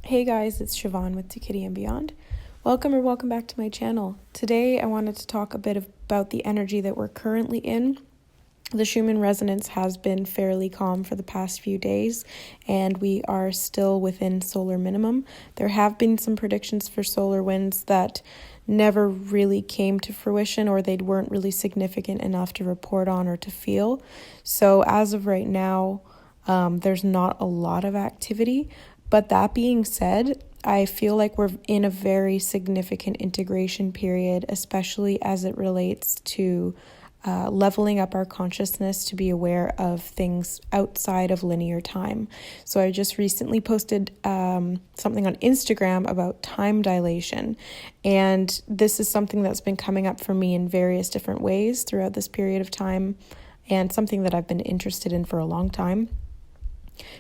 Hey guys, it's Siobhan with To Kitty and Beyond. Welcome back to my channel. Today I wanted to talk a bit about the energy that we're currently in. The Schumann Resonance has been fairly calm for the past few days, and we are still within solar minimum. There have been some predictions for solar winds that never really came to fruition, or they weren't really significant enough to report on or to feel. So as of right now, there's not a lot of activity. But that being said, I feel like we're in a very significant integration period, especially as it relates to leveling up our consciousness to be aware of things outside of linear time. So I just recently posted something on Instagram about time dilation, and this is something that's been coming up for me in various different ways throughout this period of time, and something that I've been interested in for a long time.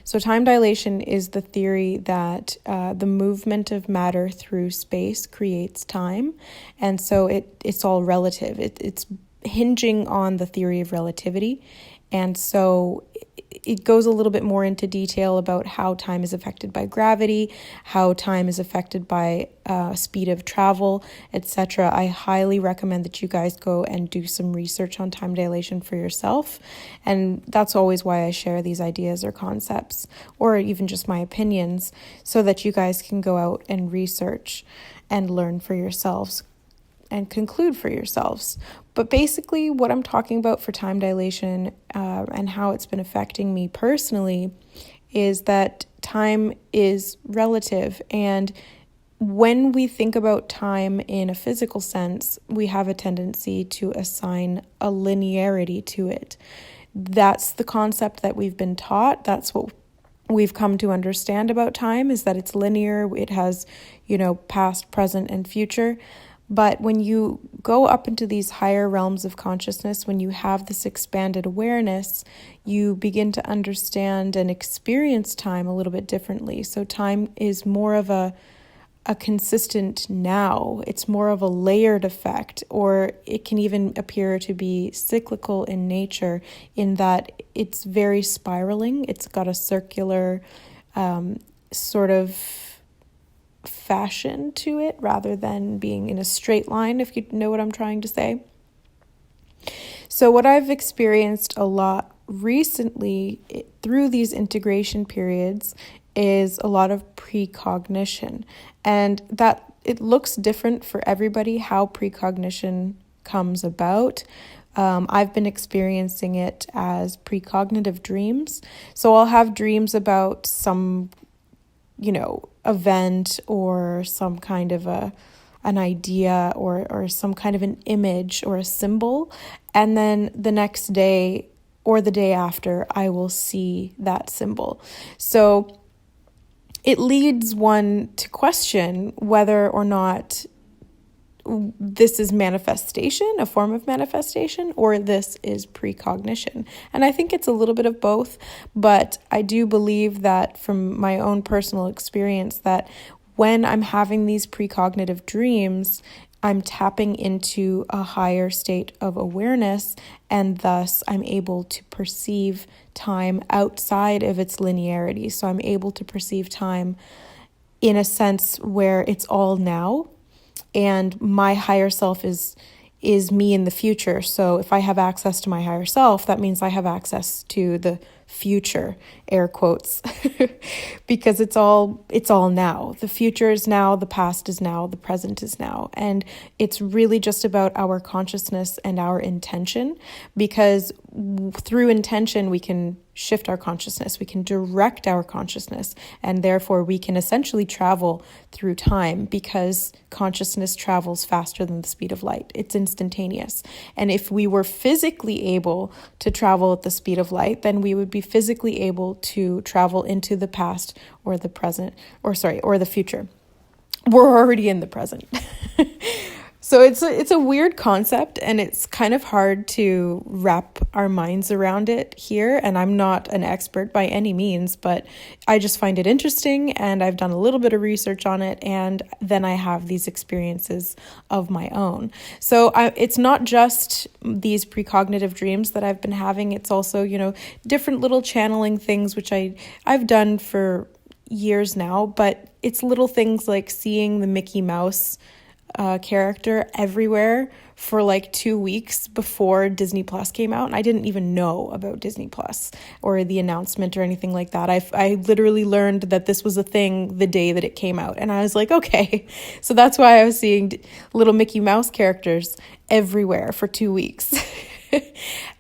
So time dilation is the theory that the movement of matter through space creates time, and so it's all relative. It's hinging on the theory of relativity, and so it goes a little bit more into detail about how time is affected by gravity, how time is affected by speed of travel, etc. I highly recommend that you guys go and do some research on time dilation for yourself. And that's always why I share these ideas or concepts, or even just my opinions, so that you guys can go out and research and learn for yourselves and conclude for yourselves. But basically what I'm talking about for time dilation and how it's been affecting me personally is that time is relative. And when we think about time in a physical sense, we have a tendency to assign a linearity to it. That's the concept that we've been taught. That's what we've come to understand about time, is that it's linear. It has, past, present, and future. But when you go up into these higher realms of consciousness, when you have this expanded awareness, you begin to understand and experience time a little bit differently. So time is more of a consistent now. It's more of a layered effect, or it can even appear to be cyclical in nature, in that it's very spiraling. It's got a circular sort of fashion to it, rather than being in a straight line, if you know what I'm trying to say. So what I've experienced a lot recently through these integration periods is a lot of pre-cognition, and that it looks different for everybody how pre-cognition comes about. I've been experiencing it as precognitive dreams. So I'll have dreams about some event, or some kind of an idea, or some kind of an image or a symbol, and then the next day or the day after I will see that symbol. So it leads one to question whether or not this is manifestation, a form of manifestation, or this is precognition. And I think it's a little bit of both, but I do believe that from my own personal experience that when I'm having these precognitive dreams, I'm tapping into a higher state of awareness, and thus I'm able to perceive time outside of its linearity. So I'm able to perceive time in a sense where it's all now, and my higher self is me in the future. So if I have access to my higher self, that means I have access to the future, air quotes, because it's all now. The future is now, the past is now, the present is now. And it's really just about our consciousness and our intention, because through intention we can shift our consciousness, we can direct our consciousness, and therefore we can essentially travel through time, because consciousness travels faster than the speed of light. It's instantaneous. And if we were physically able to travel at the speed of light, then we would be physically able to travel into the past or the present, or the future. We're already in the present. So it's a weird concept, and it's kind of hard to wrap our minds around it here. And I'm not an expert by any means, but I just find it interesting, and I've done a little bit of research on it, and then I have these experiences of my own. So it's not just these precognitive dreams that I've been having. It's also, different little channeling things, which I've done for years now, but it's little things like seeing the Mickey Mouse character everywhere for like 2 weeks before Disney Plus came out, and I didn't even know about Disney Plus or the announcement or anything like that. I literally learned that this was a thing the day that it came out, and I was like, okay. So that's why I was seeing little Mickey Mouse characters everywhere for 2 weeks.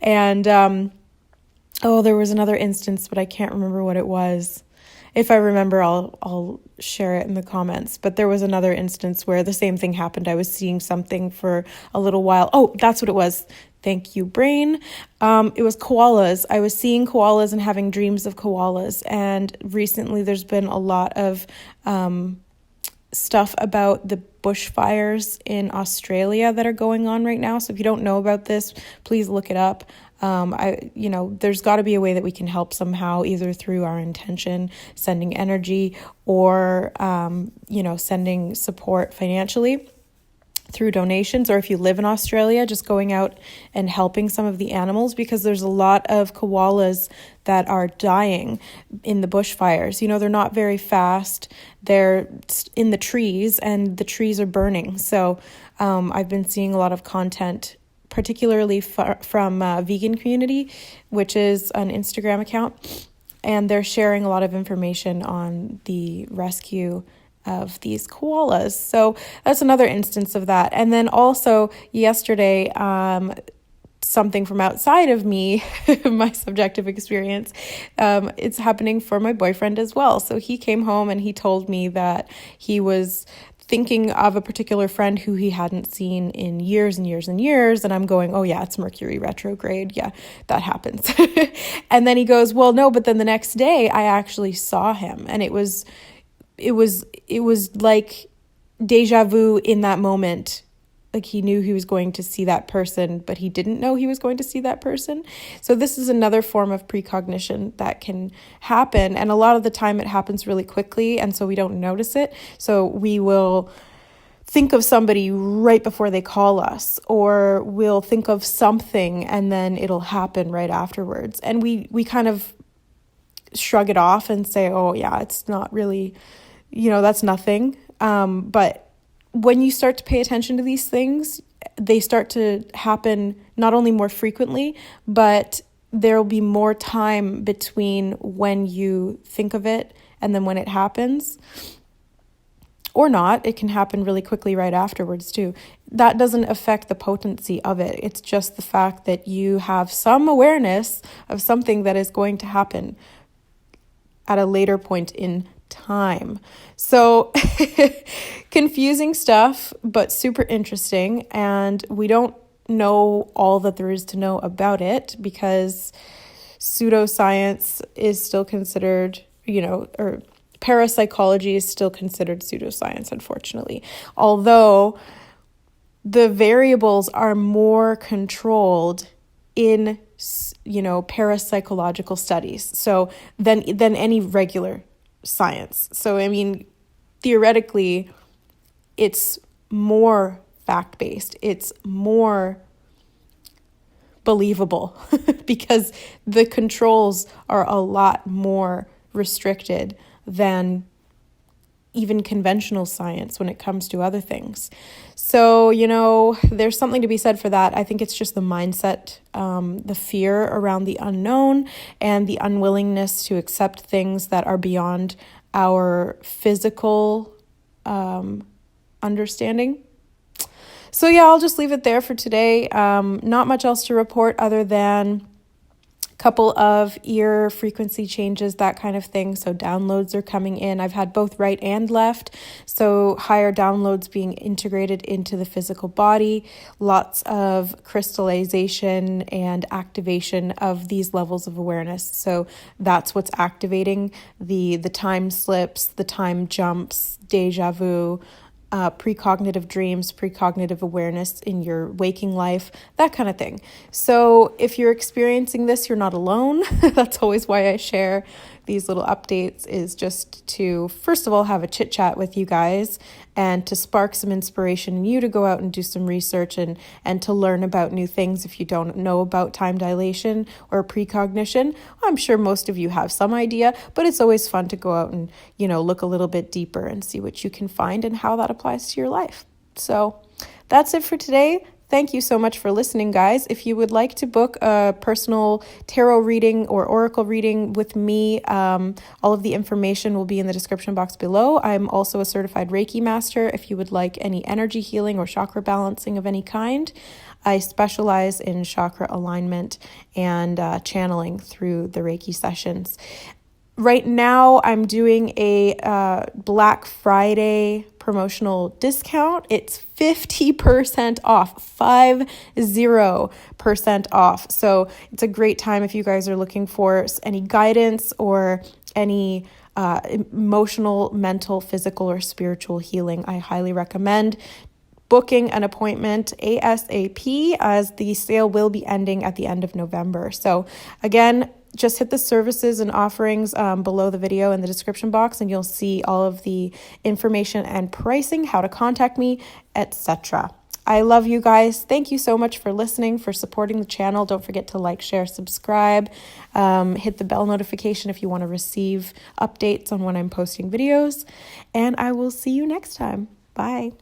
And there was another instance, but I can't remember what it was. If I remember, I'll share it in the comments. But there was another instance where the same thing happened. I was seeing something for a little while. Oh, that's what it was. Thank you, brain. It was koalas. I was seeing koalas and having dreams of koalas. And recently there's been a lot of stuff about the bushfires in Australia that are going on right now. So if you don't know about this, please look it up. There's got to be a way that we can help somehow, either through our intention, sending energy, or, sending support financially through donations, or if you live in Australia, just going out and helping some of the animals, because there's a lot of koalas that are dying in the bushfires. They're not very fast. They're in the trees, and the trees are burning. So I've been seeing a lot of content, particularly from Vegan Community, which is an Instagram account, and they're sharing a lot of information on the rescue of these koalas. So that's another instance of that. And then also yesterday, something from outside of me, my subjective experience, it's happening for my boyfriend as well. So he came home and he told me that he was thinking of a particular friend who he hadn't seen in years and years and years. And I'm going, oh yeah, it's Mercury retrograde. Yeah, that happens. And then he goes, well, no, but then the next day I actually saw him, and it was like deja vu in that moment. Like he knew he was going to see that person, but he didn't know he was going to see that person. So this is another form of precognition that can happen. And a lot of the time it happens really quickly, and so we don't notice it. So we will think of somebody right before they call us, or we'll think of something and then it'll happen right afterwards. And we kind of shrug it off and say, oh yeah, it's not really, that's nothing. But when you start to pay attention to these things, they start to happen not only more frequently, but there will be more time between when you think of it and then when it happens. Or not, it can happen really quickly right afterwards too. That doesn't affect the potency of it. It's just the fact that you have some awareness of something that is going to happen at a later point in time. So confusing stuff, but super interesting. And we don't know all that there is to know about it, because pseudoscience is still considered, or parapsychology is still considered pseudoscience, unfortunately. Although the variables are more controlled in parapsychological studies, so than any regular science. So I mean, theoretically, it's more fact-based, it's more believable because the controls are a lot more restricted than even conventional science when it comes to other things. So, there's something to be said for that. I think it's just the mindset, the fear around the unknown, and the unwillingness to accept things that are beyond our physical understanding. So yeah, I'll just leave it there for today. Not much else to report other than couple of ear frequency changes, that kind of thing. So downloads are coming in. I've had both right and left. So higher downloads being integrated into the physical body, lots of crystallization and activation of these levels of awareness. So that's what's activating the time slips, the time jumps, deja vu, precognitive dreams, precognitive awareness in your waking life, that kind of thing. So if you're experiencing this, you're not alone. That's always why I share these little updates is just to, first of all, have a chit chat with you guys and to spark some inspiration in you to go out and do some research and to learn about new things if you don't know about time dilation or precognition. I'm sure most of you have some idea, but it's always fun to go out and, look a little bit deeper and see what you can find and how that applies to your life. So that's it for today. Thank you so much for listening, guys. If you would like to book a personal tarot reading or oracle reading with me, all of the information will be in the description box below. I'm also a certified Reiki master. If you would like any energy healing or chakra balancing of any kind, I specialize in chakra alignment and channeling through the Reiki sessions. Right now, I'm doing a Black Friday promotional discount. It's 50% off, 50% off. So it's a great time if you guys are looking for any guidance or any emotional, mental, physical, or spiritual healing. I highly recommend booking an appointment ASAP, as the sale will be ending at the end of November. So again, just hit the services and offerings below the video in the description box, and you'll see all of the information and pricing, how to contact me, etc. I love you guys. Thank you so much for listening, for supporting the channel. Don't forget to like, share, subscribe. Hit the bell notification if you want to receive updates on when I'm posting videos. And I will see you next time. Bye.